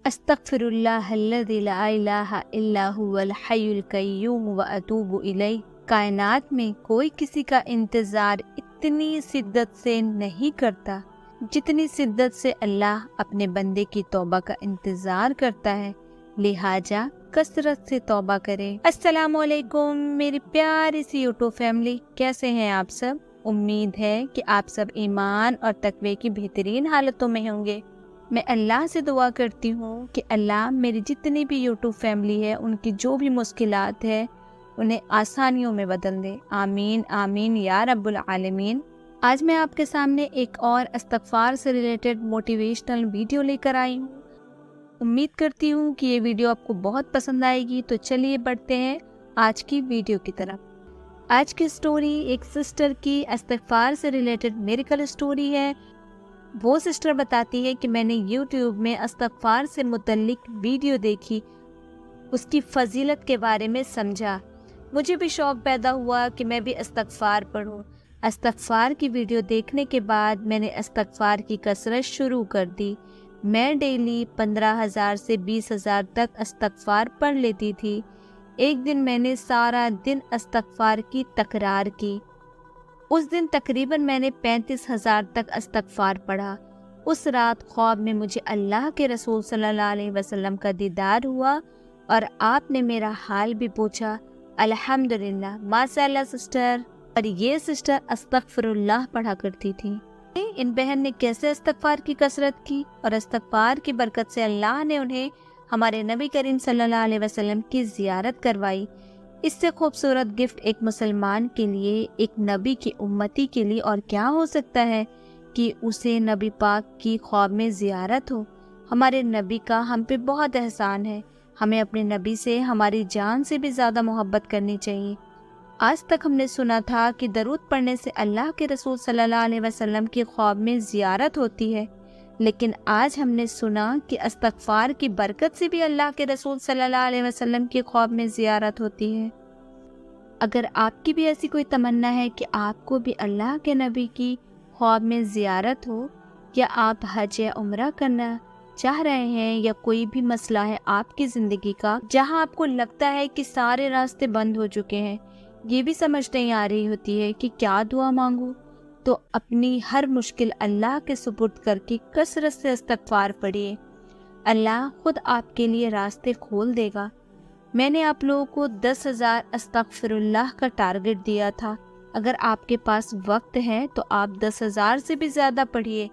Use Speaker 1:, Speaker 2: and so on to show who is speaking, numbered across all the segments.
Speaker 1: अस्तगफिरुल्लाहल्लज़ी ला इलाहा इल्ला हुवल हय्युल क़य्यूम व अतूबु इलैह। कायनात में कोई किसी का इंतज़ार इतनी शिद्दत से नहीं करता जितनी शिद्दत से अल्लाह अपने बंदे की तौबा का इंतज़ार करता है, लिहाजा कसरत से तौबा करें। अस्सलामु अलैकुम मेरी प्यारी सी यूट्यूब फैमिली, कैसे हैं आप सब? उम्मीद है कि आप सब ईमान और तकवे की बेहतरीन हालतों में होंगे। मैं अल्लाह से दुआ करती हूँ कि अल्लाह मेरी जितनी भी यूट्यूब फैमिली है उनकी जो भी मुश्किलात है उन्हें आसानियों में बदल दे। आमीन आमीन या रब्बुल आलमीन। आज मैं आपके सामने एक और इस्तग़फ़ार से रिलेटेड मोटिवेशनल वीडियो लेकर आई हूँ। उम्मीद करती हूँ कि ये वीडियो आपको बहुत पसंद आएगी। तो चलिए बढ़ते हैं आज की वीडियो की तरफ। आज की स्टोरी एक सिस्टर की इस्तग़फ़ार से रिलेटेड मिरेकल स्टोरी है। वो सिस्टर बताती है कि मैंने YouTube में इस्तग़फ़ार से मुतल्लिक वीडियो देखी, उसकी फजीलत के बारे में समझा। मुझे भी शौक़ पैदा हुआ कि मैं भी इस्तग़फ़ार पढूं। इस्तग़फ़ार की वीडियो देखने के बाद मैंने इस्तग़फ़ार की कसरत शुरू कर दी। मैं डेली 15,000 से 20,000 तक इस्तग़फ़ार पढ़ लेती थी। एक दिन मैंने सारा दिन इस्तग़फ़ार की तकरार की। उस दिन तकरीबन मैंने 35,000 तक इस्तग़फ़ार पढ़ा। उस रात ख्वाब में मुझे अल्लाह के रसूल सल्लल्लाहु अलैहि वसल्लम का दीदार हुआ और आपने मेरा हाल भी पूछा। अल्हम्दुलिल्लाह, माशाअल्लाह सिस्टर। और ये सिस्टर अस्तग़फ़िरुल्लाह पढ़ा करती थी। इन बहन ने कैसे इस्तग़फ़ार की कसरत की और इस्तग़फ़ार की बरकत से अल्लाह ने उन्हें हमारे नबी करीम सल्लल्लाहु अलैहि वसल्लम की ज़ियारत करवाई। इससे खूबसूरत गिफ्ट एक मुसलमान के लिए, एक नबी की उम्मती के लिए और क्या हो सकता है कि उसे नबी पाक की ख्वाब में ज़ियारत हो। हमारे नबी का हम पे बहुत एहसान है। हमें अपने नबी से हमारी जान से भी ज़्यादा मोहब्बत करनी चाहिए। आज तक हमने सुना था कि दरूद पढ़ने से अल्लाह के रसूल सल्लल्लाहु अलैहि वसल्लम की ख्वाब में ज़ियारत होती है, लेकिन आज हमने सुना कि इस्तग़फ़ार की बरकत से भी अल्लाह के रसूल सल्लल्लाहु अलैहि वसल्लम की ख्वाब में ज़ियारत होती है। अगर आपकी भी ऐसी कोई तमन्ना है कि आपको भी अल्लाह के नबी की ख्वाब में ज़ियारत हो, या आप हज या उम्रा करना चाह रहे हैं, या कोई भी मसला है आपकी ज़िंदगी का जहां आपको लगता है कि सारे रास्ते बंद हो चुके हैं, ये भी समझ नहीं आ रही होती है कि क्या दुआ मांगूं, तो अपनी हर मुश्किल अल्लाह के सुपुर्द करके कसरत से इस्तग़फ़ार पढ़िए। अल्लाह खुद आपके लिए रास्ते खोल देगा। मैंने आप लोगों को 10,000 अस्तग़फ़िरुल्लाह का टारगेट दिया था। अगर आपके पास वक्त है तो आप 10,000 से भी ज़्यादा पढ़िए,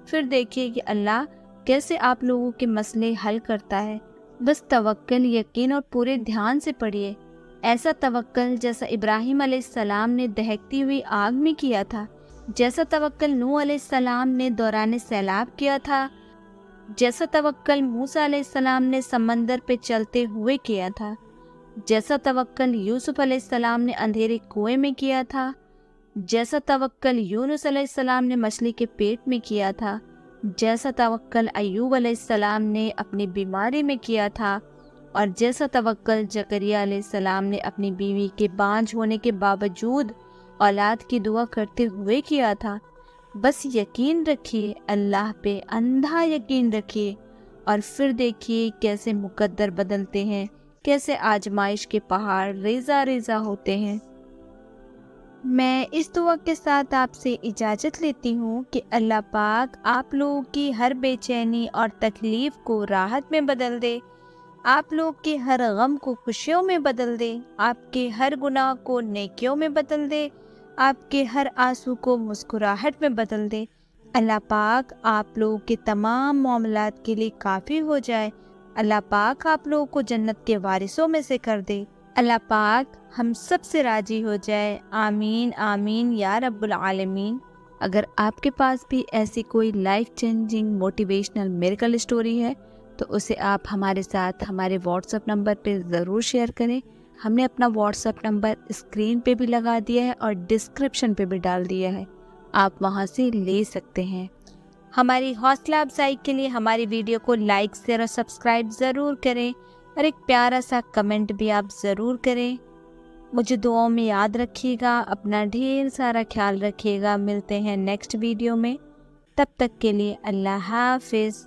Speaker 1: फिर देखिए कि अल्लाह कैसे आप लोगों के मसले हल करता है। बस तवक्कल, यकीन और पूरे ध्यान से पढ़िए। ऐसा तवक्कल जैसा इब्राहीम अलैहिस्सलाम ने दहकती हुई आग में किया था, जैसा तवक्कल नूह अलैहिस्सलाम ने दौरान सैलाब किया था, जैसा तवक्कल मूसा अलैहिस्सलाम ने समंदर पे चलते हुए किया था, जैसा तवक्कल यूसुफ अलैहिस्सलाम ने अंधेरे कुएं में किया था, जैसा तवक्कल यूनुस अलैहिस्सलाम ने मछली के पेट में किया था, जैसा तवक्कल अय्यूब अलैहिस्सलाम ने अपनी बीमारी में किया था, और जैसा तवक्कल जकरिया अलैहिस्सलाम ने अपनी बीवी के बांझ होने के बावजूद औलाद की दुआ करते हुए किया था। बस यकीन रखिए अल्लाह पे, अंधा यकीन रखिए, और फिर देखिए कैसे मुकद्दर बदलते हैं, कैसे आजमाइश के पहाड़ रेज़ा रेज़ा होते हैं। मैं इस दुआ के साथ आपसे इजाज़त लेती हूँ कि अल्लाह पाक आप लोगों की हर बेचैनी और तकलीफ़ को राहत में बदल दे, आप लोग के हर गम को खुशियों में बदल दे, आपके हर गुनाह को नेकियों में बदल दे, आपके हर आंसू को मुस्कुराहट में बदल दे। अल्लाह पाक आप लोगों के तमाम मामलात के लिए काफ़ी हो जाए। अल्लाह पाक आप लोगों को जन्नत के वारिसों में से कर दे। अल्लाह पाक हम सब से राजी हो जाए। आमीन आमीन या रब्बुल आलमीन। अगर आपके पास भी ऐसी कोई life changing motivational miracle story है तो उसे आप हमारे साथ हमारे व्हाट्सएप नंबर पे ज़रूर शेयर करें। हमने अपना व्हाट्सएप नंबर स्क्रीन पे भी लगा दिया है और डिस्क्रिप्शन पे भी डाल दिया है, आप वहां से ले सकते हैं। हमारी हौसला अफजाई के लिए हमारी वीडियो को लाइक, शेयर और सब्सक्राइब ज़रूर करें, और एक प्यारा सा कमेंट भी आप ज़रूर करें। मुझे दुआओं में याद रखिएगा। अपना ढेर सारा ख्याल रखिएगा। मिलते हैं नेक्स्ट वीडियो में। तब तक के लिए अल्लाह हाफिज़।